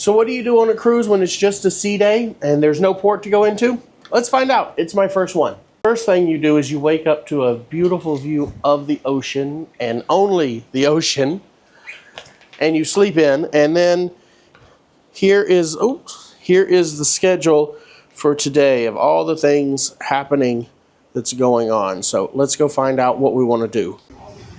So what do you do on a cruise when it's just a sea day and there's no port to go into? Let's find out. It's my first one. First thing you do is you wake up to a beautiful view of the ocean and only the ocean, and you sleep in, and then here is the schedule for today of all the things happening that's going on. So let's go find out what we want to do.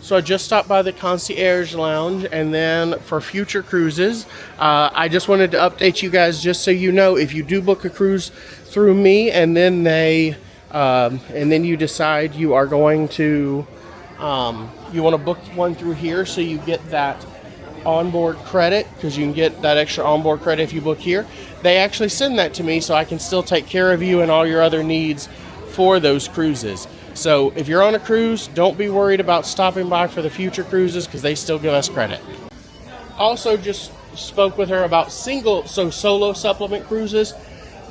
So I just stopped by the concierge lounge, and then for future cruises, I just wanted to update you guys just so you know, if you do book a cruise through me and then you decide you are going to, you want to book one through here so you get that onboard credit, because you can get that extra onboard credit if you book here. They actually send that to me so I can still take care of you and all your other needs for those cruises. So if you're on a cruise, don't be worried about stopping by for the future cruises, because they still give us credit. Also just spoke with her about solo supplement cruises.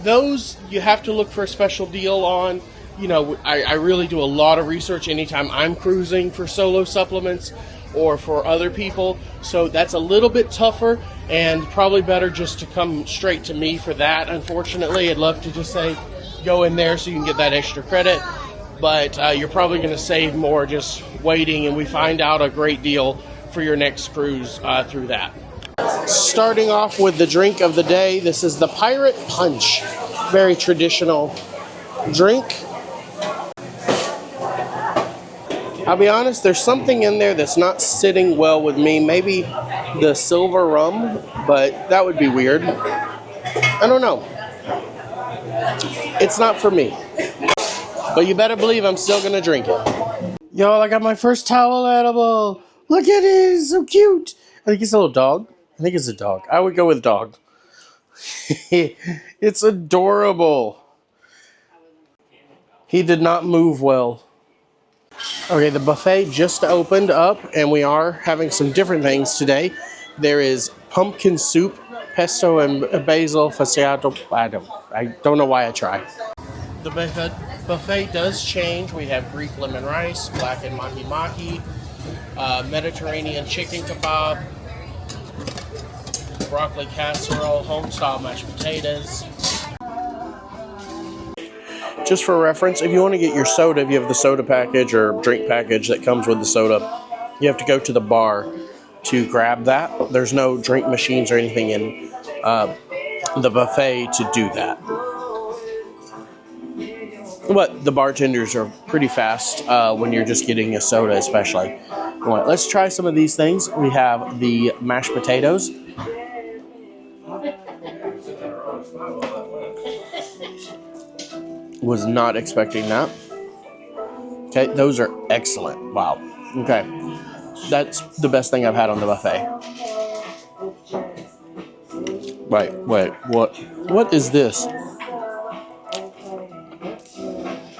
Those you have to look for a special deal on. You know, I really do a lot of research anytime I'm cruising for solo supplements or for other people. So that's a little bit tougher and probably better just to come straight to me for that. Unfortunately, I'd love to just say go in there so you can get that extra credit. But you're probably going to save more just waiting, and we find out a great deal for your next cruise through that. Starting off with the drink of the day, this is the Pirate Punch. Very traditional drink. I'll be honest, there's something in there that's not sitting well with me. Maybe the silver rum, but that would be weird. I don't know. It's not for me. But you better believe I'm still gonna drink it. Y'all, I got my first towel edible. Look at it, it's so cute. I think it's a little dog. I think it's a dog. I would go with dog. It's adorable. He did not move well. Okay, the buffet just opened up, and we are having some different things today. There is pumpkin soup, pesto and basil faciato. I don't know why I try. The buffet does change. We have Greek lemon rice, blackened mahi-mahi, Mediterranean chicken kebab, broccoli casserole, home-style mashed potatoes. Just for reference, if you want to get your soda, if you have the soda package or drink package that comes with the soda, you have to go to the bar to grab that. There's no drink machines or anything in the buffet to do that. But the bartenders are pretty fast when you're just getting a soda, especially. All right, let's try some of these things. We have the mashed potatoes. Was not expecting that. Okay, those are excellent. Wow. Okay, that's the best thing I've had on the buffet. Wait, what is this?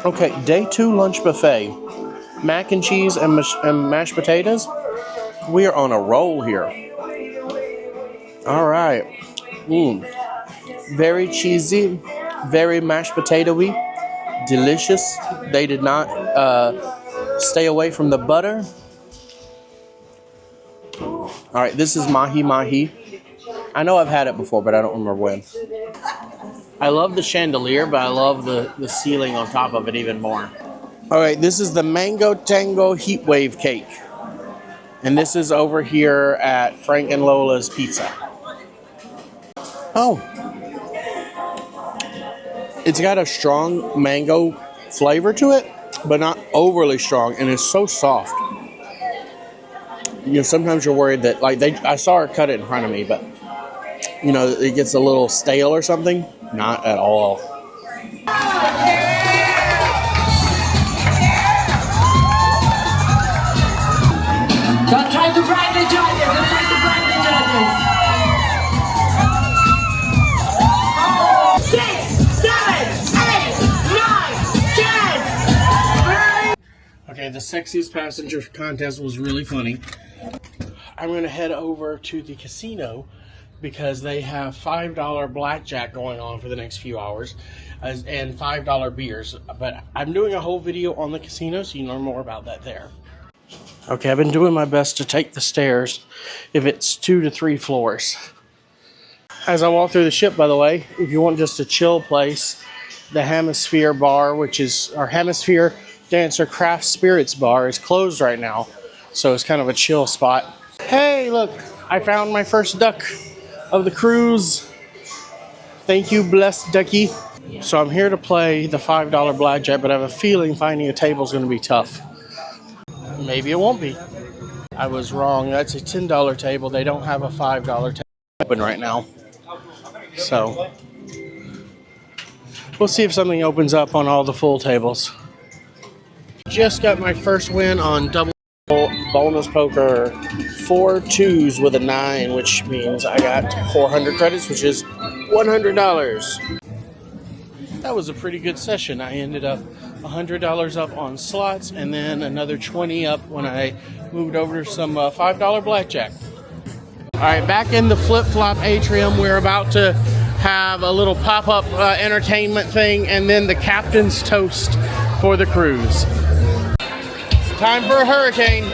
Okay, day 2 lunch buffet. Mac and cheese and mashed potatoes. We are on a roll here. All right. Very cheesy, very mashed potato-y. Delicious. They did not stay away from the butter. All right, this is mahi-mahi. I know I've had it before, but I don't remember when. I love the chandelier, but I love the ceiling on top of it even more. All right, this is the Mango Tango Heat Wave Cake. And this is over here at Frank and Lola's Pizza. Oh. It's got a strong mango flavor to it, but not overly strong, and it's so soft. You know, sometimes you're worried that, like, I saw her cut it in front of me, but, you know, it gets a little stale or something. Not at all. Don't try to bribe the judges. Don't try to bribe the judges. 6, 7, 8, 9, 10. Okay, the sexiest passenger contest was really funny. I'm going to head over to the casino because they have $5 blackjack going on for the next few hours and $5 beers. But I'm doing a whole video on the casino, so you learn more about that there. Okay, I've been doing my best to take the stairs if it's 2 to 3 floors. As I walk through the ship, by the way, if you want just a chill place, the Hemisphere Bar, which is our Hemisphere Dancer Craft Spirits Bar, is closed right now. So it's kind of a chill spot. Hey, look, I found my first duck of the cruise. Thank you, blessed ducky. So I'm here to play the $5 blackjack, but I have a feeling finding a table is going to be tough. Maybe it won't be. I was wrong. That's a $10 table. They don't have a $5 table open right now. So we'll see if something opens up on all the full tables. Just got my first win on double bonus poker. 4 2s with a 9, which means I got 400 credits, which is $100. That was a pretty good session. I ended up $100 up on slots and then another 20 up when I moved over to some $5 blackjack. All right, back in the flip-flop atrium. We're about to have a little pop-up entertainment thing and then the captain's toast for the cruise. Time for a hurricane.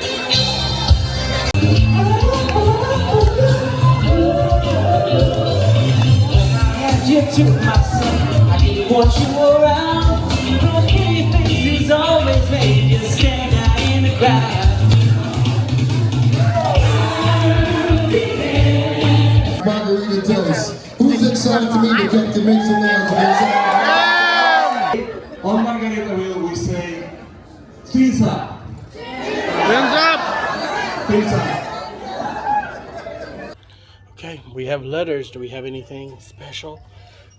You took my son, I didn't want you around. Those pretty faces always made you stand out in the crowd. Margaritaville. Who's excited to meet the captain? Make some noise for yourself. On Margaritaville, we say, fins up. Fins up. Fins up. Okay, we have letters. Do we have anything special?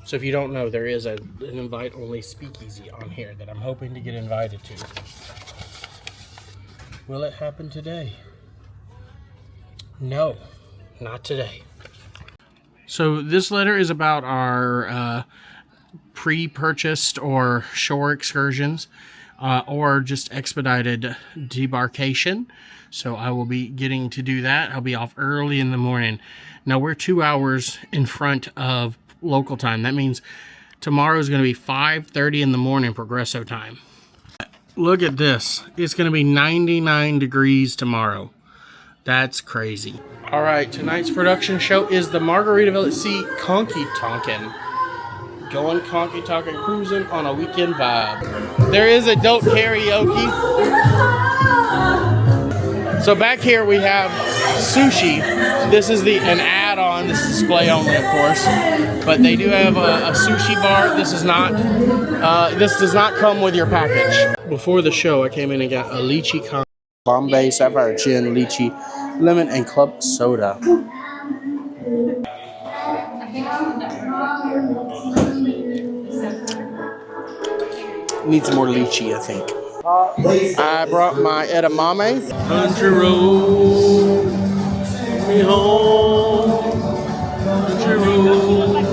So if you don't know, there is an invite-only speakeasy on here that I'm hoping to get invited to. Will it happen today? No, not today. So this letter is about our pre-purchased or shore excursions or just expedited debarkation. So I will be getting to do that. I'll be off early in the morning. Now we're 2 hours in front of local time. That means tomorrow is going to be 5:30 in the morning Progresso time. Look at this. It's going to be 99 degrees tomorrow. That's crazy. All right, tonight's production show is the Margaritaville at Sea Conky Tonkin. Going conky tonkin cruising on a weekend vibe. There is adult karaoke. So back here we have sushi. This is an add-on. This is display only, of course. But they do have a sushi bar. This is not. This does not come with your package. Before the show, I came in and got a lychee con, Bombay Sapphire Gin, lychee, lemon, and club soda. Need some more lychee, I think. I brought my edamame. Country road, take me home. Country road.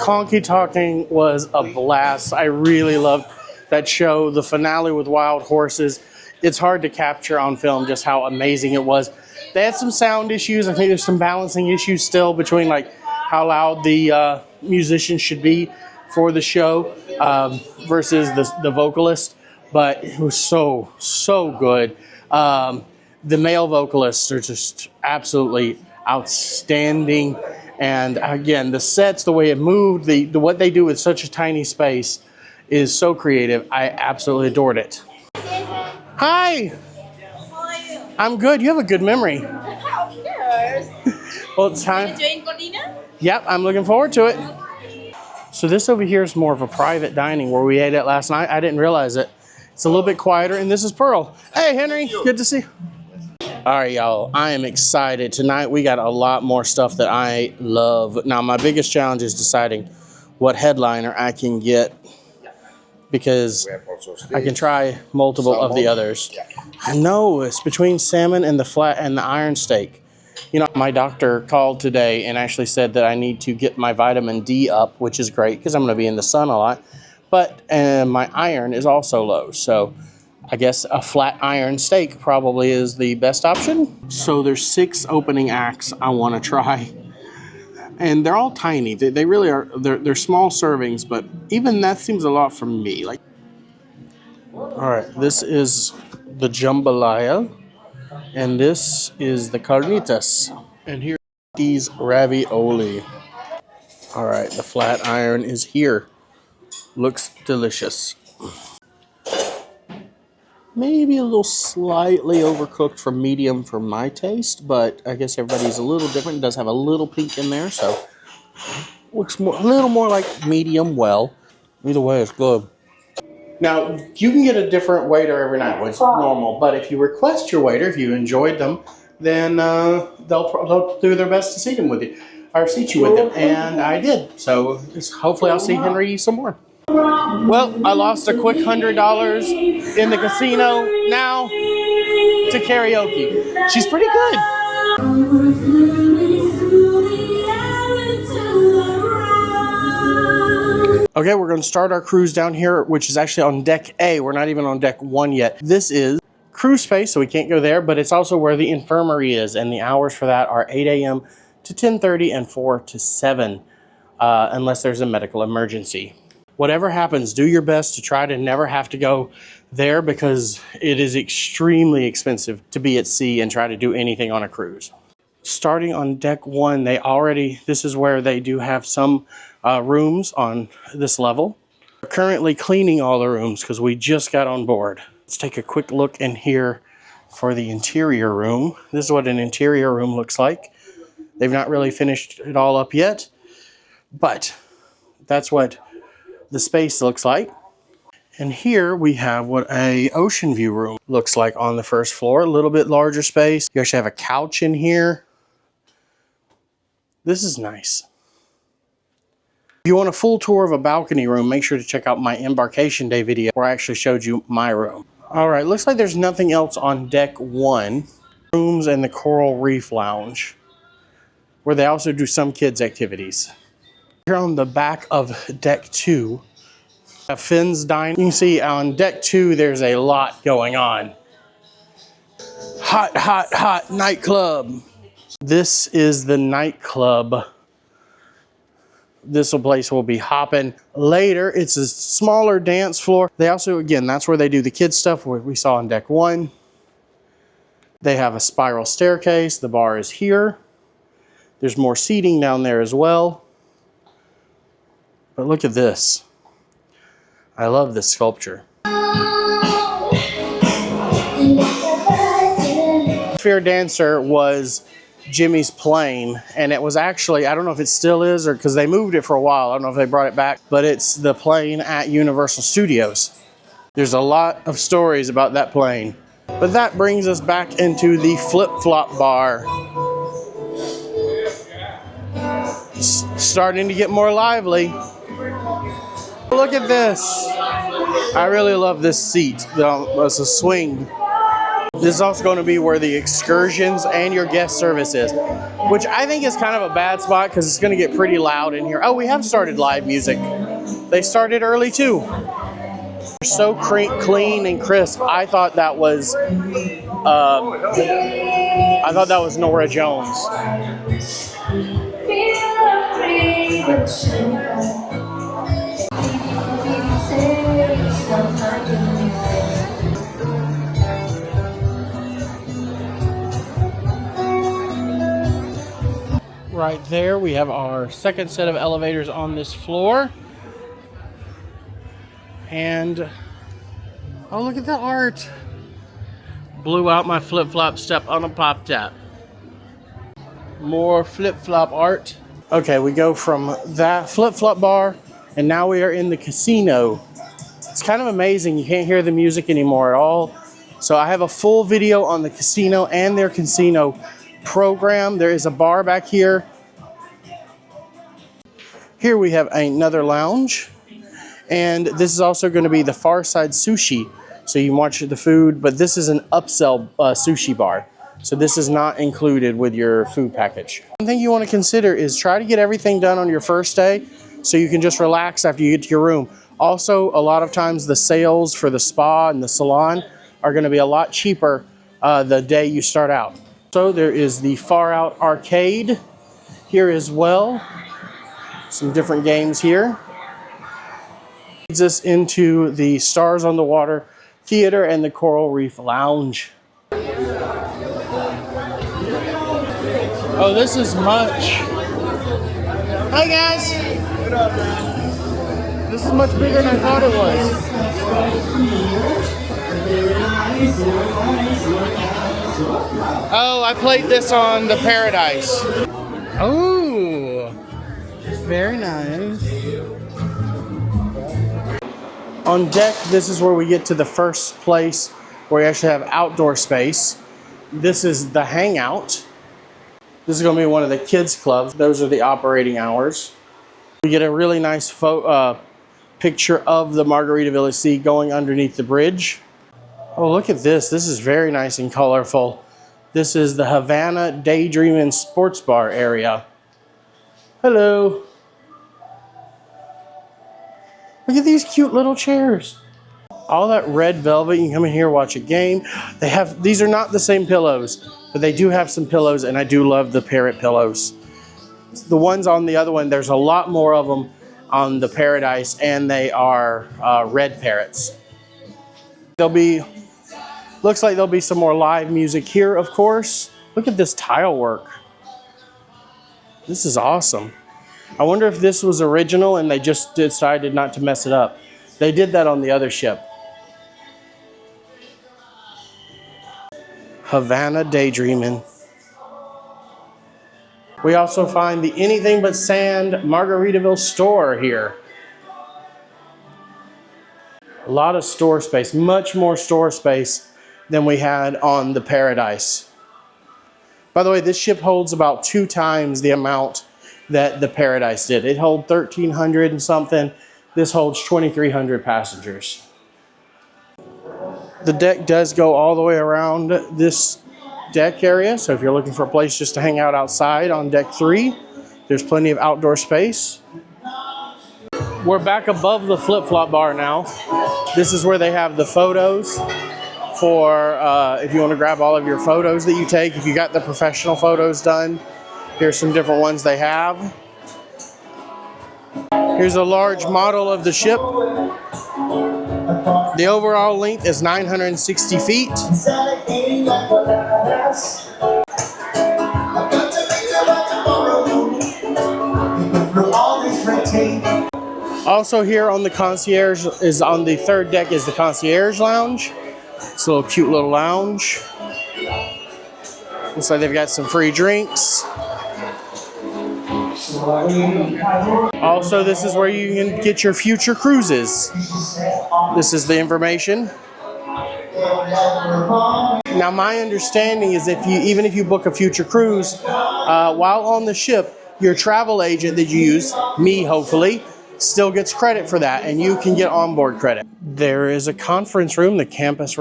Conky Talking was a blast. I really loved that show. The finale with wild horses. It's hard to capture on film just how amazing it was. They had some sound issues. I think there's some balancing issues still between like how loud the musicians should be for the show versus the vocalist. But it was so good. The male vocalists are just absolutely outstanding. And again, the sets, the way it moved, what they do with such a tiny space is so creative. I absolutely adored it. Hi. How are you? I'm good. You have a good memory. Of course. Well, it's time. Enjoying for dinner? Yep, I'm looking forward to it. So this over here is more of a private dining where we ate at last night. I didn't realize it. It's a little bit quieter, and this is Pearl. Hey, Henry, good to see you. All right, y'all, I am excited. Tonight we got a lot more stuff that I love. Now, my biggest challenge is deciding what headliner I can get because I can try multiple of the others. I know, it's between salmon and the flat and the iron steak. You know, my doctor called today and actually said that I need to get my vitamin D up, which is great because I'm going to be in the sun a lot. But my iron is also low, so I guess a flat iron steak probably is the best option. So there's 6 opening acts I want to try. And they're all tiny. They really are. They're small servings, but even that seems a lot for me. Like, all right, this is the jambalaya, and this is the carnitas, and here are these ravioli. All right, the flat iron is here. Looks delicious. Maybe a little slightly overcooked for medium for my taste, but I guess everybody's a little different. It does have a little pink in there, so looks a little more like medium well. Either way, it's good. Now, you can get a different waiter every night, which is normal, but if you request your waiter, if you enjoyed them, then they'll do their best to seat you with them, and I did. So hopefully I'll see Henry some more. Well, I lost a quick $100 in the casino. Now to karaoke. She's pretty good. Okay, we're going to start our cruise down here, which is actually on deck A. We're not even on deck 1 yet. This is cruise space, so we can't go there, but it's also where the infirmary is, and the hours for that are 8 a.m. to 10:30 and 4 to 7, unless there's a medical emergency. Whatever happens, do your best to try to never have to go there because it is extremely expensive to be at sea and try to do anything on a cruise. Starting on deck 1, this is where they do have some rooms on this level. We're currently cleaning all the rooms because we just got on board. Let's take a quick look in here for the interior room. This is what an interior room looks like. They've not really finished it all up yet, but that's what the space looks like. And here we have what a ocean view room looks like on the first floor. A little bit larger space. You actually have a couch in here. This is nice. If you want a full tour of a balcony room, make sure to check out my embarkation day video where I actually showed you my room. All right, looks like there's nothing else on deck 1. Rooms and the Coral Reef Lounge, where they also do some kids activities. Here on the back of deck 2, Finn's Dining. You can see on deck 2, there's a lot going on. Hot nightclub. This is the nightclub. This place will be hopping later. It's a smaller dance floor. They also, again, that's where they do the kids stuff, what we saw on deck 1. They have a spiral staircase. The bar is here. There's more seating down there as well. But look at this. I love this sculpture. Fair Dancer was Jimmy's plane, and it was actually, I don't know if it still is or because they moved it for a while. I don't know if they brought it back, but it's the plane at Universal Studios. There's a lot of stories about that plane. But that brings us back into the flip-flop bar. It's starting to get more lively. Look at this. I really love this seat. It's a swing. This is also going to be where the excursions and your guest service is. which I think is kind of a bad spot because it's going to get pretty loud in here. Oh, we have started live music. They started early too. They're so clean and crisp. I thought that was Norah Jones. Right there, we have our second set of elevators on this floor. And, oh, look at the art. Blew out my flip-flop step on a pop tap. More flip-flop art. Okay, we go from that flip-flop bar, and now we are in the casino. It's kind of amazing. You can't hear the music anymore at all. So I have a full video on the casino and their casino program. There is a bar back here. Here we have another lounge. And this is also going to be the far side sushi. So you can watch the food, but this is an upsell sushi bar. So this is not included with your food package. One thing you want to consider is try to get everything done on your first day so you can just relax after you get to your room. Also, a lot of times the sales for the spa and the salon are going to be a lot cheaper the day you start out. So there is the Far Out Arcade here as well. Some different games here. Leads us into the Stars on the Water Theater and the Coral Reef Lounge. Oh, this is much. Hi guys. This is much bigger than I thought it was. Oh, I played this on the Paradise. Oh, very nice. On deck, this is where we get to the first place where we actually have outdoor space. This is the hangout. This is going to be one of the kids' clubs. Those are the operating hours. We get a really nice picture of the Margaritaville Sea going underneath the bridge. Oh, look at this. This is very nice and colorful. This is the Havana Daydreamin' Sports Bar area. Hello. Look at these cute little chairs. All that red velvet. You can come in here, watch a game. These are not the same pillows, but they do have some pillows, and I do love the parrot pillows. The ones on the other one, there's a lot more of them on the Paradise, and they are red parrots. Looks like there'll be some more live music here, of course. Look at this tile work. This is awesome. I wonder if this was original and they just decided not to mess it up. They did that on the other ship. Havana Daydreamin'. We also find the Anything But Sand Margaritaville store here. A lot of store space, much more store space than we had on the Paradise. By the way, this ship holds about 2 times the amount that the Paradise did. It holds 1,300 and something. This holds 2,300 passengers. The deck does go all the way around this deck area. So if you're looking for a place just to hang out outside on deck 3, there's plenty of outdoor space. We're back above the flip-flop bar now. This is where they have the photos for if you want to grab all of your photos that you take. If you got the professional photos done, here's some different ones they have. Here's a large model of the ship. The overall length is 960 feet. Also here on the concierge on the 3rd deck is the concierge lounge. It's a little cute little lounge. Looks like they've got some free drinks. Also, this is where you can get your future cruises. This is the information. Now, my understanding is even if you book a future cruise, while on the ship, your travel agent that you use, me hopefully, still gets credit for that, and you can get onboard credit. There is a conference room, the Compass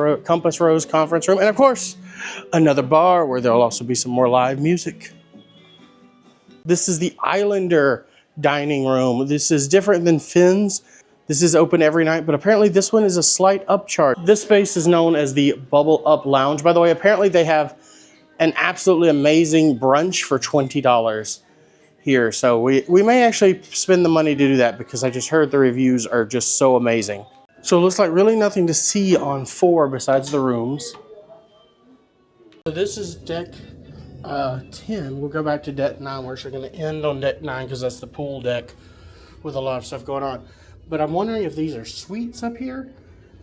Rose conference room, and of course, another bar where there'll also be some more live music. This is the Islander dining room. This is different than Finn's. This is open every night, but apparently this one is a slight upcharge. This space is known as the Bubble Up Lounge. By the way, apparently they have an absolutely amazing brunch for $20 here. So we may actually spend the money to do that because I just heard the reviews are just so amazing. So it looks like really nothing to see on 4 besides the rooms. So this is deck 10. We'll go back to deck 9. We're actually going to end on deck 9 because that's the pool deck with a lot of stuff going on. But I'm wondering if these are suites up here.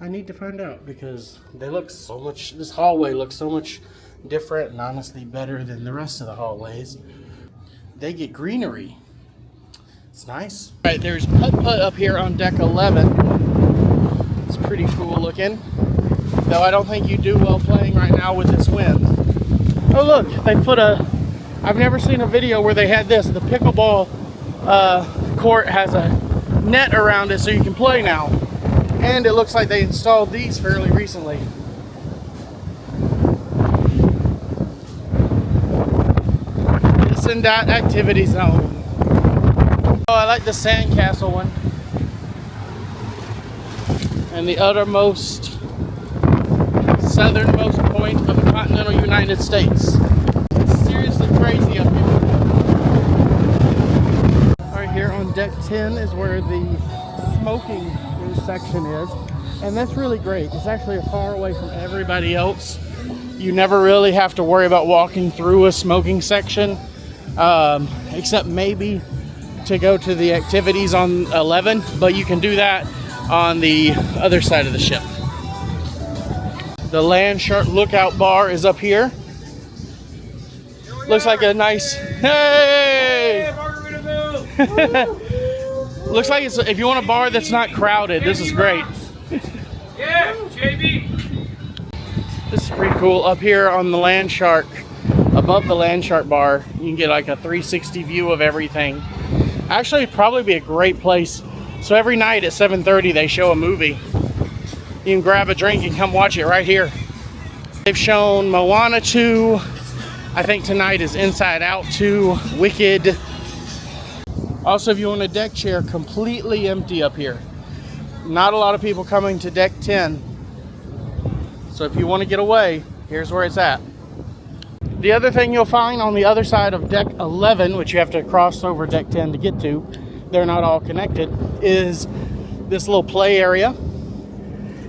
I need to find out because they look so much, this hallway looks so much different and honestly better than the rest of the hallways. They get greenery. It's nice. All right, there's putt-putt up here on deck 11. It's pretty cool looking. Though I don't think you do well playing right now with this wind. Oh look, they put I've never seen a video where they had this. The pickleball court has a net around it so you can play now. And it looks like they installed these fairly recently. This and that activity zone. Oh, I like the sandcastle one. And the uttermost, southernmost point of the continental United States. It's seriously crazy up here. Right here on deck 10 is where the smoking section is. And that's really great. It's actually far away from everybody else. You never really have to worry about walking through a smoking section. Except maybe to go to the activities on 11. But you can do that on the other side of the ship. The LandShark Lookout Bar is up here. Looks like a nice, hey! Margaritaville! Looks like it's, if you want a bar that's not crowded, this is great. Yeah, JB! This is pretty cool. Up here on the LandShark, above the LandShark Bar, you can get like a 360 view of everything. Actually, it'd probably be a great place. So every night at 7:30 they show a movie. You can grab a drink and come watch it right here. They've shown Moana 2. I think tonight is Inside Out 2, Wicked. Also, if you want a deck chair, completely empty up here. Not a lot of people coming to deck 10. So if you want to get away, here's where it's at. The other thing you'll find on the other side of deck 11, which you have to cross over deck 10 to get to, they're not all connected, is this little play area.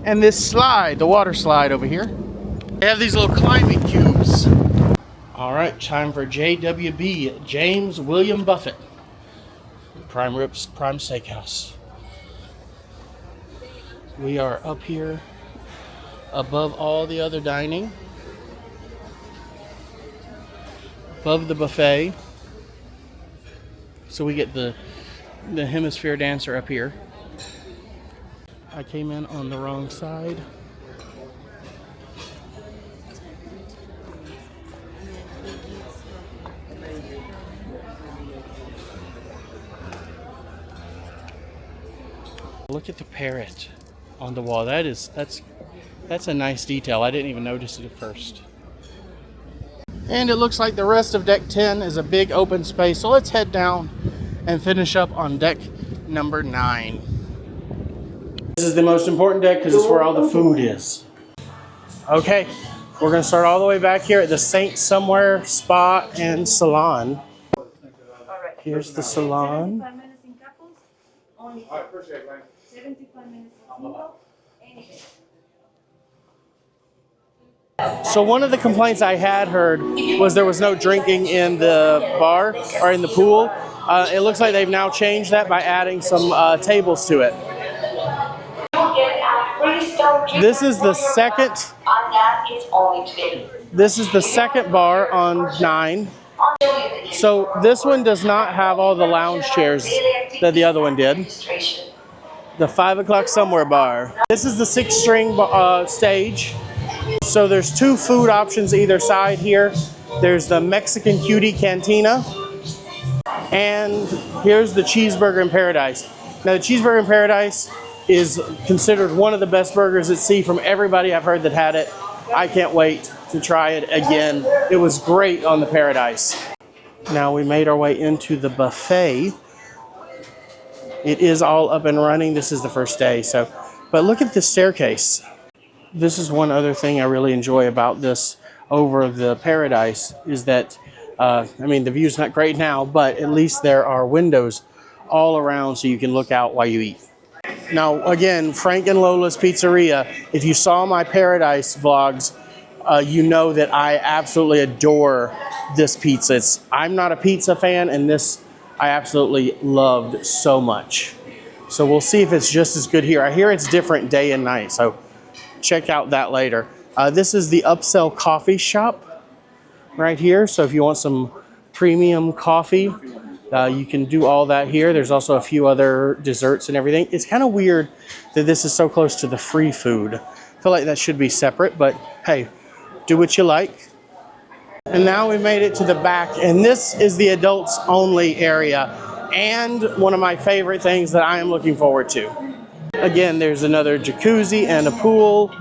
And this slide, the water slide over here. They have these little climbing cubes. All right, time for JWB, James William Buffett. Prime Ribs, Prime Steakhouse. We are up here above all the other dining. Above the buffet. So we get the hemisphere dancer up here. I came in on the wrong side. Look at the parrot on the wall. That's a nice detail. I didn't even notice it at first. And it looks like the rest of deck 10 is a big open space. So let's head down and finish up on deck number 9. This is the most important deck because it's where all the food is. Okay, we're going to start all the way back here at the Saint Somewhere Spa and Salon. Here's the salon. 75 minutes in couples, only 75 minutes in single, anything. So one of the complaints I had heard was there was no drinking in the bar or in the pool. It looks like they've now changed that by adding some tables to it. This is the second. This is the second bar on 9. So this one does not have all the lounge chairs that the other one did. The 5 o'clock somewhere bar. This is the 6-string stage. So there's 2 food options either side here. There's the Mexican Cutie Cantina. And here's the Cheeseburger in Paradise. Now the Cheeseburger in Paradise is considered one of the best burgers at sea from everybody I've heard that had it. I can't wait to try it again. It was great on the Paradise. Now we made our way into the buffet. It is all up and running. This is the first day, but look at this staircase. This is one other thing I really enjoy about this over the Paradise is that, I mean, the view's not great now, but at least there are windows all around so you can look out while you eat. Now, again, Frank and Lola's Pizzeria. If you saw my Paradise vlogs, you know that I absolutely adore this pizza. I'm not a pizza fan, and this I absolutely loved so much. So we'll see if it's just as good here. I hear it's different day and night, so check out that later. This is the Upsell Coffee Shop right here. So if you want some premium coffee, you can do all that here. There's also a few other desserts and everything. It's kind of weird that this is so close to the free food. I feel like that should be separate, but hey, do what you like. And now we made it to the back, and this is the adults only area, and one of my favorite things that I am looking forward to. Again, there's another jacuzzi and a pool.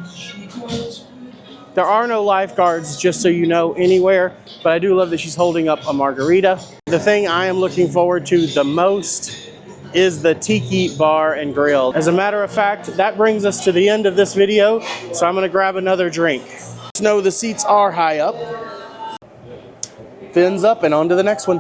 There are no lifeguards, just so you know, anywhere, but I do love that she's holding up a margarita. The thing I am looking forward to the most is the Tiki Bar and Grill. As a matter of fact, that brings us to the end of this video, so I'm gonna grab another drink. Just know the seats are high up. Fins up and on to the next one.